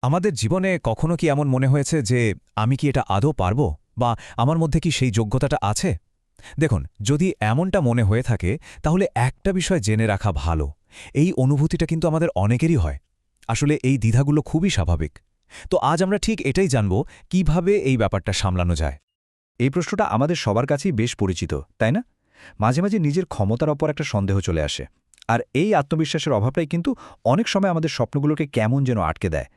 আমাদের জীবনে কখনো কি এমন মনে হয়েছে যে আমি কি এটা আদৌ পারব বা আমার মধ্যে কি সেই যোগ্যতাটা আছে? দেখুন, যদি এমনটা মনে হয়ে থাকে তাহলে একটা বিষয় জেনে রাখা ভালো। এই অনুভূতিটা কিন্তু আমাদের অনেকেরই হয়। আসলে এই দ্বিধাগুলো খুবই স্বাভাবিক। তো আজ আমরা ঠিক এটাই জানব কিভাবে এই ব্যাপারটা সামলানো যায়। এই প্রশ্নটা আমাদের সবার কাছেই বেশ পরিচিত, তাই না? মাঝে মাঝে নিজের ক্ষমতার ওপর একটা সন্দেহ চলে আসে। আর এই আত্মবিশ্বাসের অভাবটাই কিন্তু অনেক সময় আমাদের স্বপ্নগুলোকে কেমন যেন আটকে দেয়।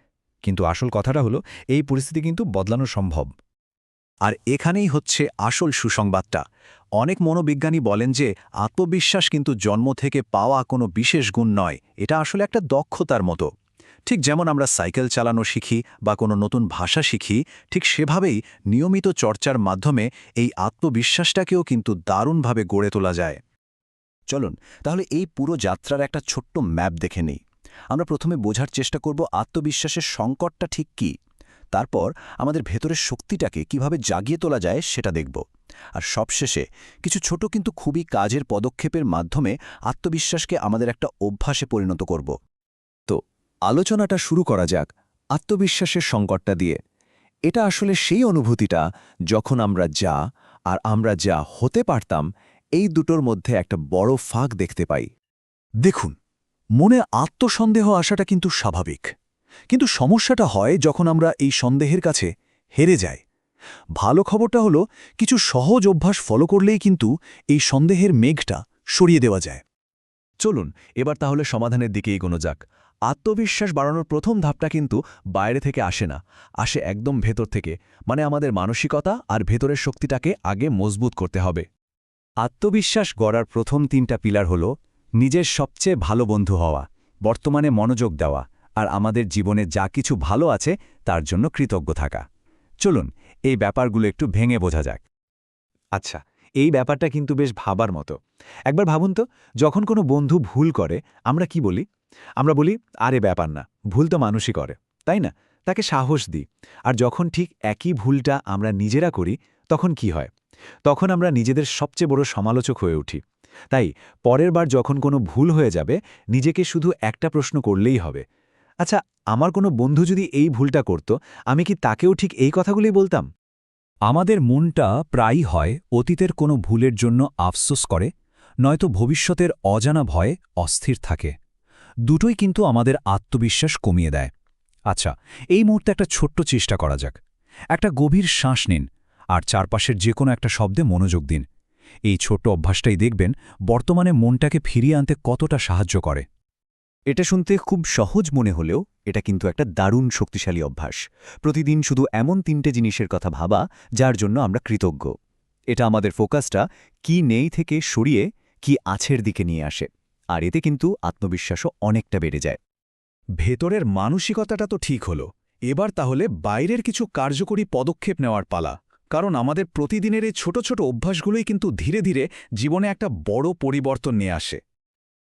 কিন্তু আসল কথাটা হলো, এই পরিস্থিতি কিন্তু বদলানো সম্ভব। আর এখানেই হচ্ছে আসল সুসংবাদটা। অনেক মনোবিজ্ঞানী বলেন যে আত্মবিশ্বাস কিন্তু জন্ম থেকে পাওয়া কোনো বিশেষ গুণ নয়, এটা আসলে একটা দক্ষতার মতো। ঠিক যেমন আমরা সাইকেল চালানো শিখি বা কোনো নতুন ভাষা শিখি, ঠিক সেভাবেই নিয়মিত চর্চার মাধ্যমে এই আত্মবিশ্বাসটাকেও কিন্তু দারুণভাবে গড়ে তোলা যায়। চলুন তাহলে এই পুরো যাত্রার একটা ছোট্ট ম্যাপ দেখে নিই। আমরা প্রথমে বোঝার চেষ্টা করব আত্মবিশ্বাসের সংকটটা ঠিক কী। তারপর আমাদের ভেতরের শক্তিটাকে কিভাবে জাগিয়ে তোলা যায় সেটা দেখব। আর সবশেষে কিছু ছোট কিন্তু খুবই কাজের পদক্ষেপের মাধ্যমে আত্মবিশ্বাসকে আমাদের একটা অভ্যাসে পরিণত করব। তো আলোচনাটা শুরু করা যাক আত্মবিশ্বাসের সংকটটা দিয়ে। এটা আসলে সেই অনুভূতিটা যখন আমরা যা হতে পারতাম, এই দুটোর মধ্যে একটা বড় ফাঁক দেখতে পাই। দেখুন, মনে আত্মসন্দেহ আসাটা কিন্তু স্বাভাবিক, কিন্তু সমস্যাটা হয় যখন আমরা এই সন্দেহের কাছে হেরে যাই। ভালো খবরটা হলো, কিছু সহজ অভ্যাস ফলো করলেই কিন্তু এই সন্দেহের মেঘটা সরিয়ে দেওয়া যায়। চলুন এবার তাহলে সমাধানের দিকে এগোনো যাক। আত্মবিশ্বাস বাড়ানোর প্রথম ধাপটা কিন্তু বাইরে থেকে আসে না, আসে একদম ভেতর থেকে। মানে আমাদের মানসিকতা আর ভেতরের শক্তিটাকে আগে মজবুত করতে হবে। আত্মবিশ্বাস গড়ার প্রথম 3টা পিলার হল নিজের সবচেয়ে ভালো বন্ধু হওয়া, বর্তমানে মনোযোগ দেওয়া, আর আমাদের জীবনে যা কিছু ভালো আছে তার জন্য কৃতজ্ঞ থাকা। চলুন এই ব্যাপারগুলো একটু ভেঙে বোঝা যাক। আচ্ছা, এই ব্যাপারটা কিন্তু বেশ ভাবার মতো। একবার ভাবুন তো, যখন কোনো বন্ধু ভুল করে আমরা কি বলি? আমরা বলি, আরে ব্যাপার না, ভুল তো মানুষই করে, তাই না? তাকে সাহস দিই। আর যখন ঠিক একই ভুলটা আমরা নিজেরা করি, তখন কি হয়? তখন আমরা নিজেদের সবচেয়ে বড় সমালোচক হয়ে উঠি। তাই পরের বার যখন কোনো ভুল হয়ে যাবে, নিজেকে শুধু একটা প্রশ্ন করলেই হবে, আচ্ছা, আমার কোনো বন্ধু যদি এই ভুলটা করত, আমি কি তাকেও ঠিক এই কথাগুলোই বলতাম? আমাদের মনটা প্রায়ই হয় অতীতের কোনো ভুলের জন্য আফসোস করে, নয়তো ভবিষ্যতের অজানা ভয়ে অস্থির থাকে। দুটোই কিন্তু আমাদের আত্মবিশ্বাস কমিয়ে দেয়। আচ্ছা, এই মুহূর্তে একটা ছোট্ট চেষ্টা করা যাক। একটা গভীর শ্বাস নিন আর চারপাশের যে কোনো একটা শব্দে মনোযোগ দিন। এই ছোট্ট অভ্যাসটাই দেখবেন বর্তমানে মনটাকে ফিরিয়ে আনতে কতটা সাহায্য করে। এটা শুনতে খুব সহজ মনে হলেও এটা কিন্তু একটা দারুণ শক্তিশালী অভ্যাস। প্রতিদিন শুধু এমন 3টে জিনিসের কথা ভাবা যার জন্য আমরা কৃতজ্ঞ। এটা আমাদের ফোকাসটা কি নেই থেকে সরিয়ে কি আছের দিকে নিয়ে আসে। আর এতে কিন্তু আত্মবিশ্বাসও অনেকটা বেড়ে যায়। ভেতরের মানসিকতাটা তো ঠিক হলো, এবার তাহলে বাইরের কিছু কার্যকরী পদক্ষেপ নেওয়ার পালা। কারণ আমাদের প্রতিদিনের এই ছোট ছোট অভ্যাসগুলোই কিন্তু ধীরে ধীরে জীবনে একটা বড় পরিবর্তন নিয়ে আসে।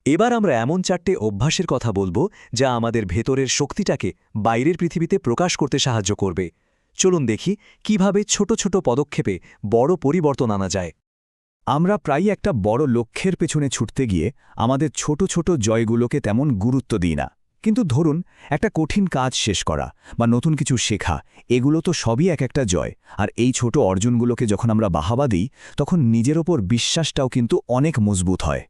এবার আমরা এমন 4টে অভ্যাসের কথা বলবো যা আমাদের ভেতরের শক্তিটাকে বাইরের পৃথিবীতে প্রকাশ করতে সাহায্য করবে। চলুন দেখি কিভাবে ছোট ছোট পদক্ষেপে বড় পরিবর্তন আনা যায়। আমরা প্রায়ই একটা বড় লক্ষ্যের পেছনে ছুটতে গিয়ে আমাদের ছোট ছোট জয়গুলোকে তেমন গুরুত্ব দিই না। কিন্তু ধরুন, একটা কঠিন কাজ শেষ করা বা নতুন কিছু শেখা, এগুলো তো সবই এক একটা জয়। আর এই ছোট অর্জনগুলোকে যখন আমরা বাহাবা দিই, তখন নিজের ওপর বিশ্বাসটাও কিন্তু অনেক মজবুত হয়।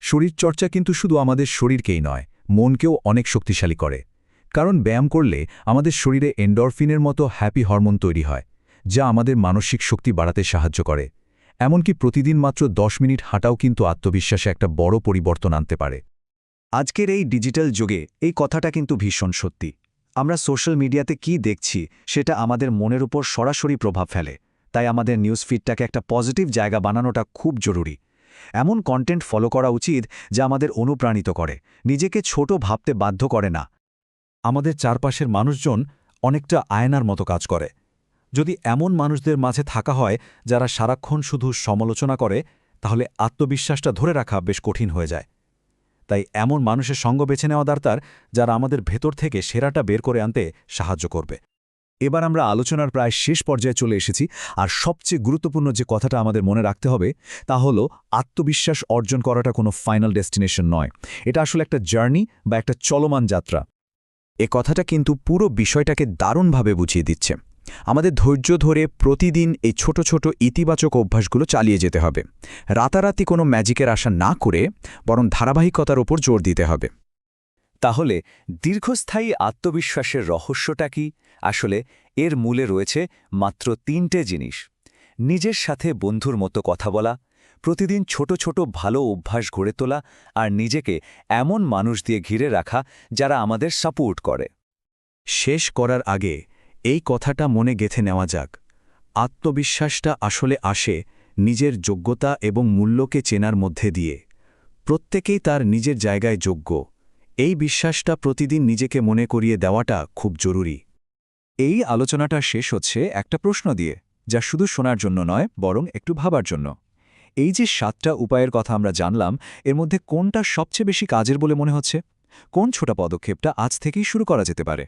শরীরচর্চা কিন্তু শুধু আমাদের শরীরকেই নয়, মনকেও অনেক শক্তিশালী করে। কারণ ব্যায়াম করলে আমাদের শরীরে এন্ডরফিনের মতো হ্যাপি হরমোন তৈরি হয়, যা আমাদের মানসিক শক্তি বাড়াতে সাহায্য করে। এমনকি প্রতিদিন মাত্র 10 মিনিট হাঁটাও কিন্তু আত্মবিশ্বাসে একটা বড় পরিবর্তন আনতে পারে। আজকের এই ডিজিটাল যুগে এই কথাটা কিন্তু ভীষণ সত্যি। আমরা সোশ্যাল মিডিয়াতে কি দেখছি সেটা আমাদের মনের উপর সরাসরি প্রভাব ফেলে। তাই আমাদের নিউজ ফিডটাকে একটা পজিটিভ জায়গা বানানোটা খুব জরুরি। এমন কন্টেন্ট ফলো করা উচিত যা আমাদের অনুপ্রাণিত করে, নিজেকে ছোট ভাবতে বাধ্য করে না। আমাদের চারপাশের মানুষজন অনেকটা আয়নার মতো কাজ করে। যদি এমন মানুষদের মাঝে থাকা হয় যারা সারাক্ষণ শুধু সমালোচনা করে, তাহলে আত্মবিশ্বাসটা ধরে রাখা বেশ কঠিন হয়ে যায়। তাই এমন মানুষের সঙ্গ বেছে নেওয়া দরকার যারা আমাদের ভেতর থেকে সেরাটা বের করে আনতে সাহায্য করবে। এবার আমরা আলোচনার প্রায় শেষ পর্যায়ে চলে এসেছি, আর সবচেয়ে গুরুত্বপূর্ণ যে কথাটা আমাদের মনে রাখতে হবে তা হলো, আত্মবিশ্বাস অর্জন করাটা কোনো ফাইনাল ডেস্টিনেশন নয়। এটা আসলে একটা জার্নি বা একটা চলমান যাত্রা। এ কথাটা কিন্তু পুরো বিষয়টাকে দারুণভাবে বুঝিয়ে দিচ্ছে। আমাদের ধৈর্য ধরে প্রতিদিন এই ছোট ছোট ইতিবাচক অভ্যাসগুলো চালিয়ে যেতে হবে। রাতারাতি কোনো ম্যাজিকের আশা না করে বরং ধারাবাহিকতার ওপর জোর দিতে হবে। তাহলে দীর্ঘস্থায়ী আত্মবিশ্বাসের রহস্যটা কি? আসলে এর মূলে রয়েছে মাত্র 3টে জিনিস। নিজের সাথে বন্ধুর মতো কথা বলা, প্রতিদিন ছোট ছোট ভালো অভ্যাস গড়ে তোলা, আর নিজেকে এমন মানুষ দিয়ে ঘিরে রাখা যারা আমাদের সাপোর্ট করে। শেষ করার আগে এই কথাটা মনে গেঁথে নেওয়া যাক, আত্মবিশ্বাসটা আসলে আসে নিজের যোগ্যতা এবং মূল্যকে চেনার মধ্যে দিয়ে। প্রত্যেকেই তার নিজের জায়গায় যোগ্য। এই বিশ্বাসটা প্রতিদিন নিজেকে মনে করিয়ে দেওয়াটা খুব জরুরি। এই আলোচনাটা শেষ হচ্ছে একটা প্রশ্ন দিয়ে, যা শুধু শোনার জন্য নয় বরং একটু ভাবার জন্য। এই যে 7টা উপায়ের কথা আমরা জানলাম, এর মধ্যে কোনটা সবচেয়ে বেশি কাজের বলে মনে হচ্ছে? কোন ছোট পদক্ষেপটা আজ থেকেই শুরু করা যেতে পারে?